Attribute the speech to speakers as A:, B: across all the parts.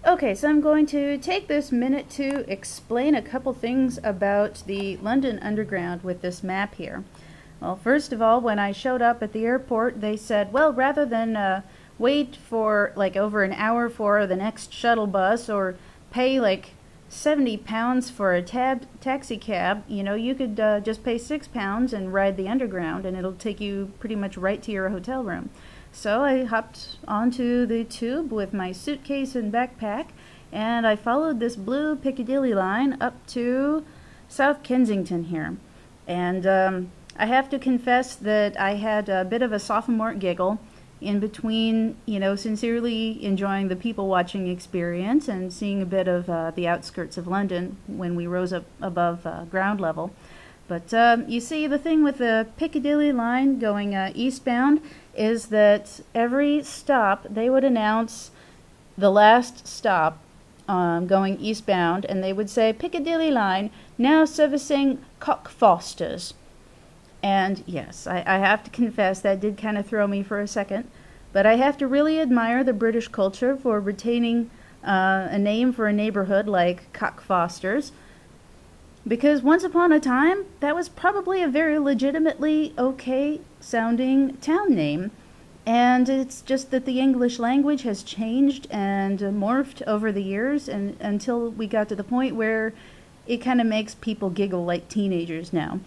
A: Okay, so I'm going to take this minute to explain a couple things about the London Underground with this map here. Well, first of all, when I showed up at the airport, they said, well, rather than wait for like over an hour for the next shuttle bus or pay like £70 for a taxi cab, you could just pay £6 and ride the Underground, and it'll take you pretty much right to your hotel room. So I hopped onto the tube with my suitcase and backpack, and I followed this blue Piccadilly line up to South Kensington here. And I have to confess that I had a bit of a sophomore giggle in between, sincerely enjoying the people watching experience and seeing a bit of the outskirts of London when we rose up above ground level. But you see, the thing with the Piccadilly line going eastbound is that every stop they would announce the last stop going eastbound, and they would say Piccadilly line now servicing Cockfosters. And yes, I have to confess that did kind of throw me for a second, but I have to really admire the British culture for retaining a name for a neighborhood like Cockfosters, because once upon a time that was probably a very legitimately okay sounding town name, and it's just that the English language has changed and morphed over the years, and until we got to the point where it kind of makes people giggle like teenagers now.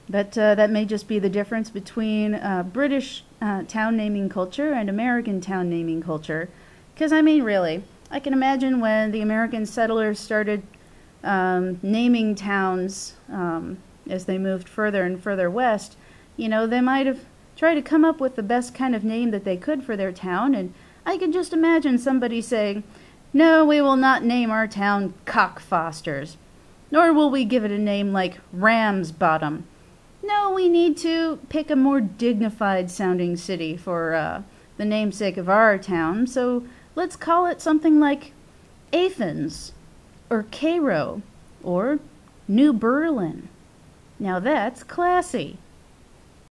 A: But that may just be the difference between British town naming culture and American town naming culture. Because, I mean, really, I can imagine when the American settlers started naming towns as they moved further and further west, they might have tried to come up with the best kind of name that they could for their town, and I can just imagine somebody saying, "No, we will not name our town Cockfosters, nor will we give it a name like Ramsbottom. No, we need to pick a more dignified sounding city for the namesake of our town, so let's call it something like Athens, or Cairo, or New Berlin. Now that's classy."